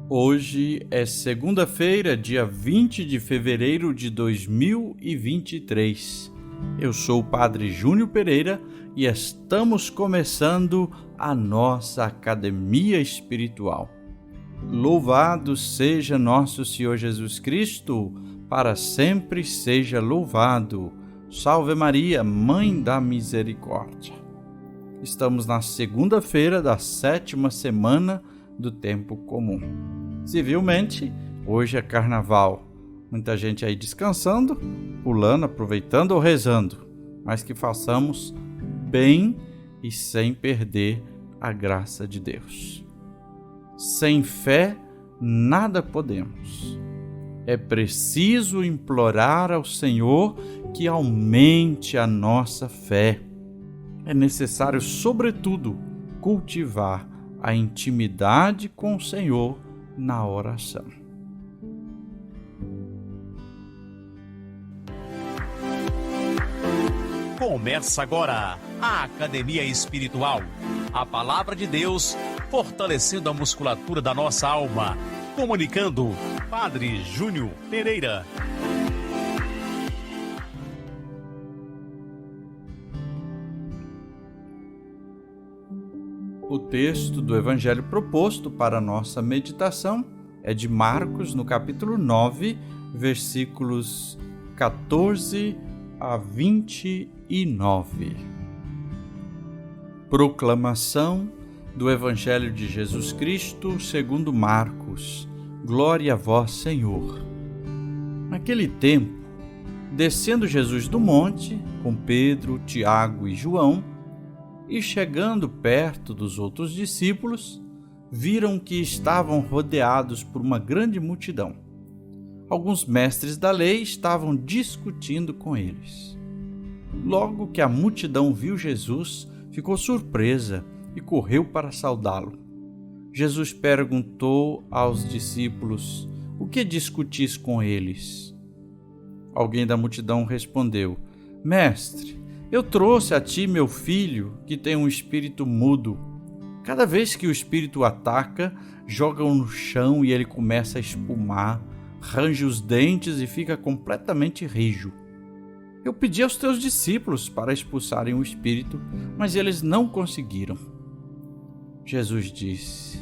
Hoje é segunda-feira, dia 20 de fevereiro de 2023. Eu sou o Padre Júnior Pereira e estamos começando a nossa Academia Espiritual. Louvado seja nosso Senhor Jesus Cristo, para sempre seja louvado. Salve Maria, Mãe da Misericórdia. Estamos na segunda-feira da 7ª semana do tempo comum. Civilmente, hoje é carnaval. Muita gente aí descansando, pulando, aproveitando ou rezando, mas que façamos bem e sem perder a graça de Deus. Sem fé, nada podemos. É preciso implorar ao Senhor que aumente a nossa fé. É necessário, sobretudo, cultivar a intimidade com o Senhor na oração. Começa agora a Academia Espiritual. A Palavra de Deus fortalecendo a musculatura da nossa alma. Comunicando, Padre Júnior Pereira. O texto do Evangelho proposto para a nossa meditação é de Marcos, no capítulo 9, versículos 14 a 29. Proclamação do Evangelho de Jesus Cristo segundo Marcos. Glória a vós, Senhor. Naquele tempo, descendo Jesus do monte, com Pedro, Tiago e João, e chegando perto dos outros discípulos, viram que estavam rodeados por uma grande multidão. Alguns mestres da lei estavam discutindo com eles. Logo que a multidão viu Jesus, ficou surpresa e correu para saudá-lo. Jesus perguntou aos discípulos: "O que discutis com eles?" Alguém da multidão respondeu: "Mestre, eu trouxe a ti meu filho, que tem um espírito mudo. Cada vez que o espírito ataca, joga-o no chão e ele começa a espumar, range os dentes e fica completamente rijo. Eu pedi aos teus discípulos para expulsarem o espírito, mas eles não conseguiram." Jesus disse: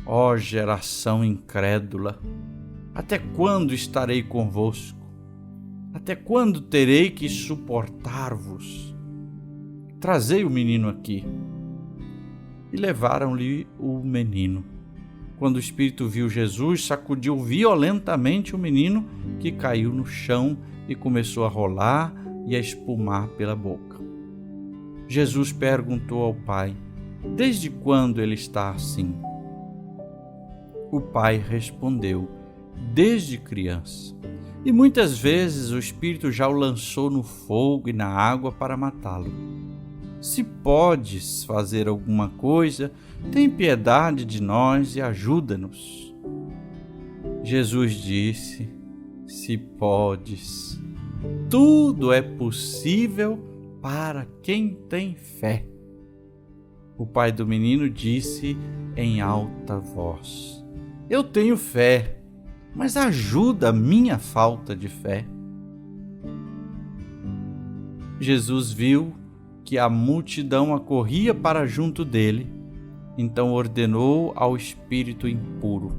"Ó geração incrédula, até quando estarei convosco? Até quando terei que suportar-vos? Trazei o menino aqui." E levaram-lhe o menino. Quando o espírito viu Jesus, sacudiu violentamente o menino, que caiu no chão e começou a rolar e a espumar pela boca. Jesus perguntou ao pai: "Desde quando ele está assim?" O pai respondeu: "Desde criança. E muitas vezes o espírito já o lançou no fogo e na água para matá-lo. Se podes fazer alguma coisa, tem piedade de nós e ajuda-nos." Jesus disse: "Se podes, tudo é possível para quem tem fé." O pai do menino disse em alta voz: "Eu tenho fé, mas ajuda a minha falta de fé." Jesus viu que a multidão acorria para junto dele, então ordenou ao espírito impuro: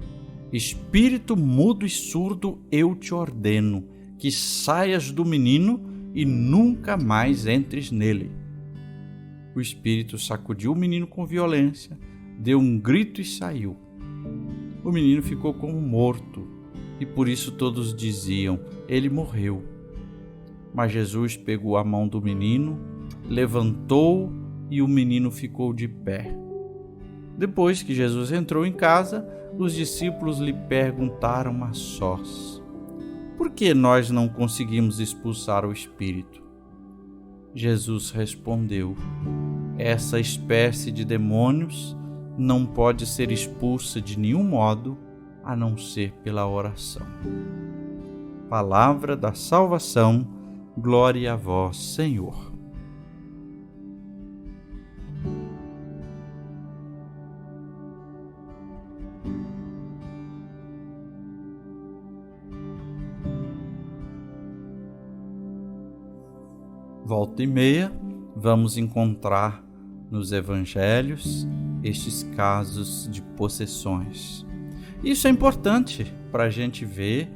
"Espírito mudo e surdo, eu te ordeno que saias do menino e nunca mais entres nele." O espírito sacudiu o menino com violência, deu um grito e saiu. O menino ficou como morto, e por isso todos diziam: "Ele morreu." Mas Jesus pegou a mão do menino, levantou e o menino ficou de pé. Depois que Jesus entrou em casa, os discípulos lhe perguntaram a sós: "Por que nós não conseguimos expulsar o espírito?" Jesus respondeu: "Essa espécie de demônios não pode ser expulsa de nenhum modo, a não ser pela oração." Palavra da salvação, glória a vós, Senhor. Volta e meia, vamos encontrar nos evangelhos estes casos de possessões. Isso é importante para a gente ver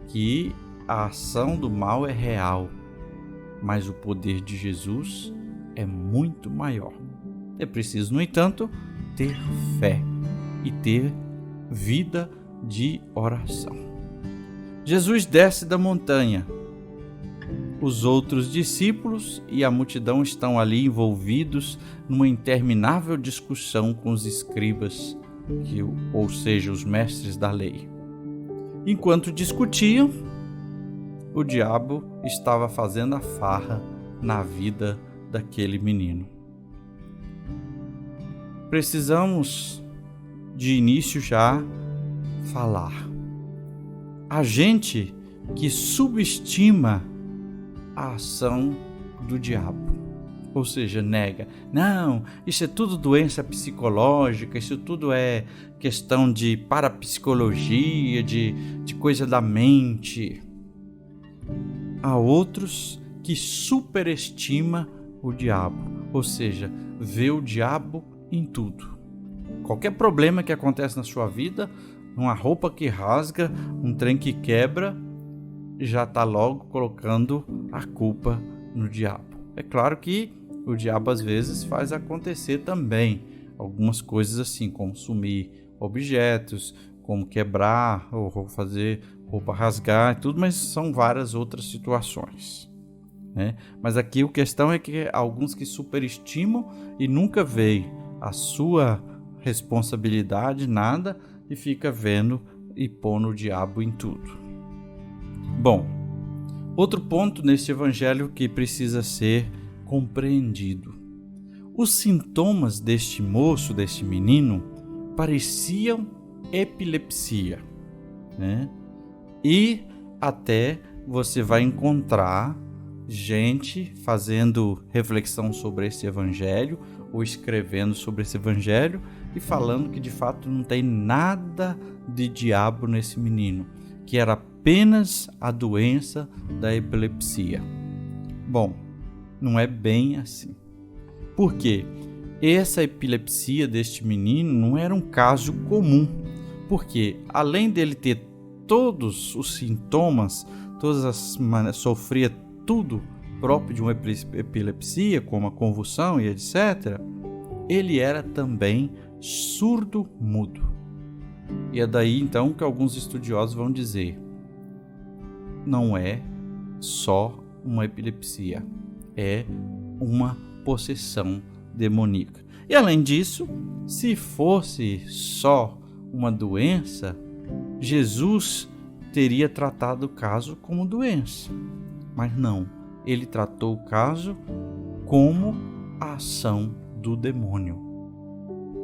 que a ação do mal é real, mas o poder de Jesus é muito maior. É preciso, no entanto, ter fé e ter vida de oração. Jesus desce da montanha. Os outros discípulos e a multidão estão ali envolvidos numa interminável discussão com os escribas, ou seja, os mestres da lei. Enquanto discutiam, o diabo estava fazendo a farra na vida daquele menino. Precisamos, de início já, falar. A gente que subestima a ação do diabo, ou seja, nega. Não, isso é tudo doença psicológica, isso tudo é questão de parapsicologia, de coisa da mente. Há outros que superestima o diabo, ou seja, vê o diabo em tudo. Qualquer problema que acontece na sua vida, uma roupa que rasga, um trem que quebra, já está logo colocando a culpa no diabo. É claro que o diabo às vezes faz acontecer também algumas coisas assim, como sumir objetos, como quebrar ou fazer roupa rasgar e tudo, mas são várias outras situações, né? Mas aqui a questão é que alguns que superestimam e nunca veem a sua responsabilidade, nada, e fica vendo e pondo o diabo em tudo. Bom, outro ponto neste evangelho que precisa ser compreendido. Os sintomas deste moço, deste menino, pareciam epilepsia, né? E até você vai encontrar gente fazendo reflexão sobre esse evangelho ou escrevendo sobre esse evangelho e falando que de fato não tem nada de diabo nesse menino, que era apenas a doença da epilepsia. Bom, não é bem assim. Por quê? Essa epilepsia deste menino não era um caso comum, porque além dele ter todos os sintomas, sofria tudo próprio de uma epilepsia, como a convulsão e etc., ele era também surdo-mudo. E é daí então que alguns estudiosos vão dizer: não é só uma epilepsia, é uma possessão demoníaca. E além disso, se fosse só uma doença, Jesus teria tratado o caso como doença. Mas não, ele tratou o caso como a ação do demônio.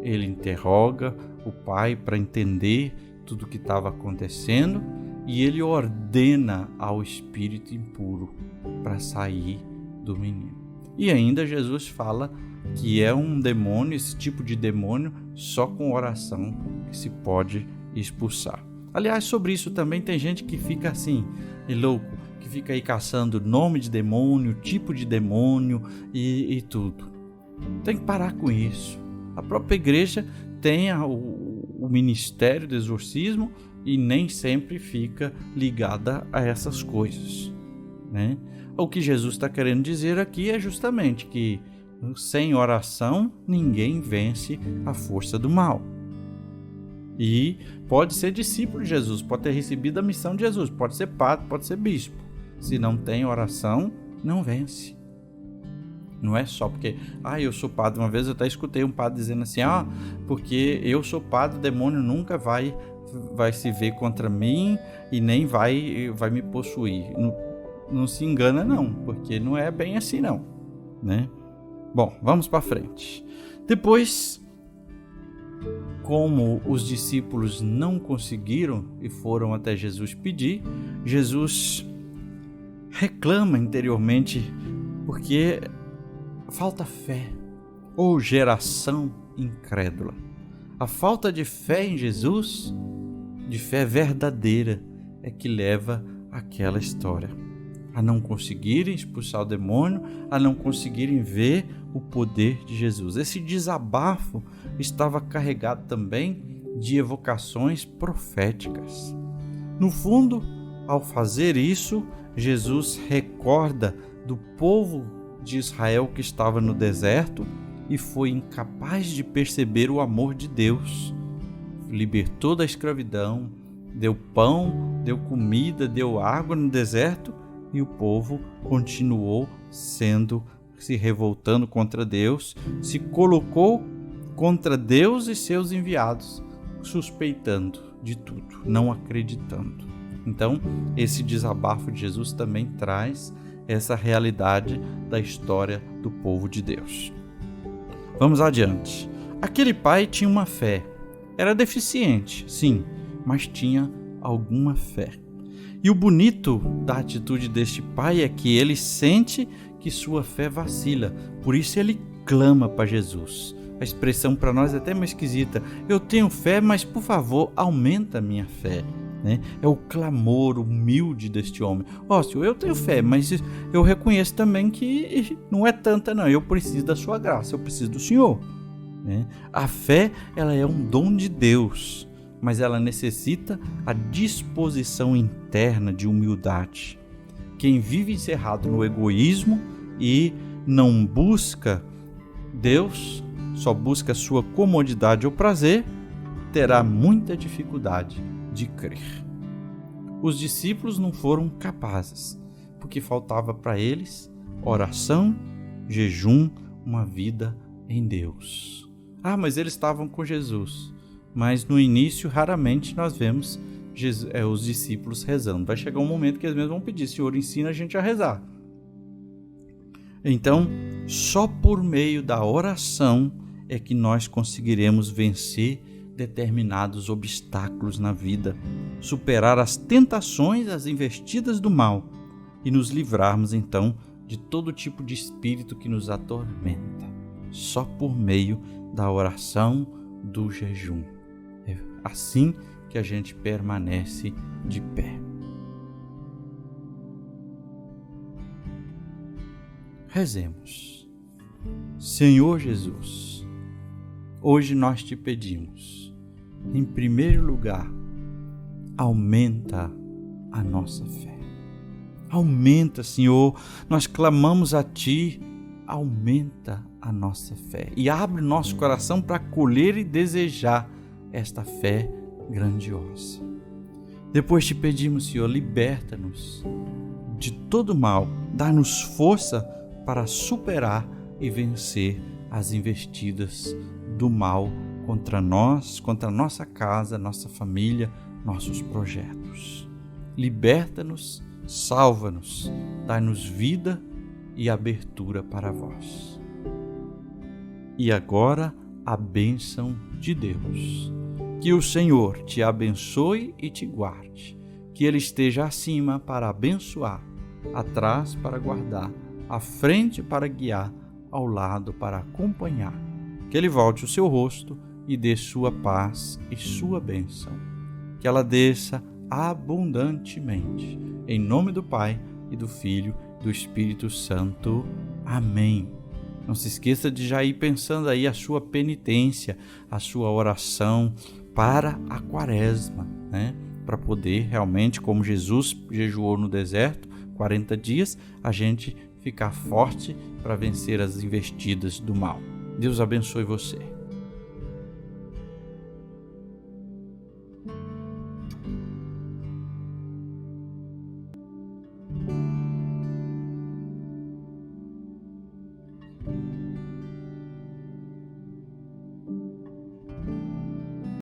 Ele interroga o pai para entender tudo o que estava acontecendo e ele ordena ao espírito impuro para sair do menino. E ainda Jesus fala que é um demônio, esse tipo de demônio, só com oração que se pode expulsar. Aliás, sobre isso também tem gente que fica assim, louco, que fica aí caçando nome de demônio, tipo de demônio e tudo. Tem que parar com isso. A própria igreja tem o ministério do exorcismo e nem sempre fica ligada a essas coisas, né? O que Jesus está querendo dizer aqui é justamente que sem oração ninguém vence a força do mal. E pode ser discípulo de Jesus, pode ter recebido a missão de Jesus, pode ser padre, pode ser bispo. Se não tem oração, não vence. Não é só porque, eu sou padre. Uma vez eu até escutei um padre dizendo assim, porque eu sou padre, o demônio nunca vai se ver contra mim e nem vai me possuir. Não se engana não, porque não é bem assim não, né? Bom, vamos para frente. Depois, como os discípulos não conseguiram e foram até Jesus pedir, Jesus reclama interiormente porque falta fé, ou geração incrédula. A falta de fé em Jesus, de fé verdadeira, é que leva àquela história. a não conseguirem expulsar o demônio, a não conseguirem ver o poder de Jesus. Esse desabafo estava carregado também de evocações proféticas. No fundo, ao fazer isso, Jesus recorda do povo de Israel que estava no deserto e foi incapaz de perceber o amor de Deus. Libertou da escravidão, deu pão, deu comida, deu água no deserto e o povo continuou se revoltando contra Deus, se colocou contra Deus e seus enviados, suspeitando de tudo, não acreditando. Então, esse desabafo de Jesus também traz essa realidade da história do povo de Deus. Vamos adiante. Aquele pai tinha uma fé. Era deficiente, sim, mas tinha alguma fé. E o bonito da atitude deste pai é que ele sente que sua fé vacila. Por isso ele clama para Jesus. A expressão para nós é até meio esquisita. Eu tenho fé, mas por favor, aumenta a minha fé. É o clamor humilde deste homem. Senhor, eu tenho fé, mas eu reconheço também que não é tanta não. Eu preciso da sua graça, eu preciso do Senhor. A fé, ela é um dom de Deus, mas ela necessita a disposição interna de humildade. Quem vive encerrado no egoísmo e não busca Deus, só busca sua comodidade ou prazer, terá muita dificuldade de crer. Os discípulos não foram capazes, porque faltava para eles oração, jejum, uma vida em Deus. Mas eles estavam com Jesus. Mas no início, raramente nós vemos os discípulos rezando. Vai chegar um momento que eles mesmos vão pedir: Senhor, ensina a gente a rezar. Então, só por meio da oração é que nós conseguiremos vencer determinados obstáculos na vida, superar as tentações, as investidas do mal e nos livrarmos então de todo tipo de espírito que nos atormenta. Só por meio da oração, do jejum. É assim que a gente permanece de pé. Rezemos. Senhor Jesus, hoje nós te pedimos, em primeiro lugar, aumenta a nossa fé. Aumenta, Senhor, nós clamamos a Ti, aumenta a nossa fé e abre nosso coração para acolher e desejar esta fé grandiosa. Depois te pedimos, Senhor, liberta-nos de todo mal, dá-nos força para superar e vencer as investidas do mal contra nós, contra a nossa casa, nossa família, nossos projetos. Liberta-nos, salva-nos, dá-nos vida e abertura para vós. E agora a bênção de Deus. Que o Senhor te abençoe e te guarde. Que Ele esteja acima para abençoar, atrás para guardar, à frente para guiar, ao lado para acompanhar. Que Ele volte o seu rosto e dê sua paz e sua bênção. Que ela desça abundantemente. Em nome do Pai e do Filho e do Espírito Santo. Amém. Não se esqueça de já ir pensando aí a sua penitência, a sua oração para a quaresma, Para poder realmente, como Jesus jejuou no deserto, 40 dias, a gente ficar forte para vencer as investidas do mal. Deus abençoe você.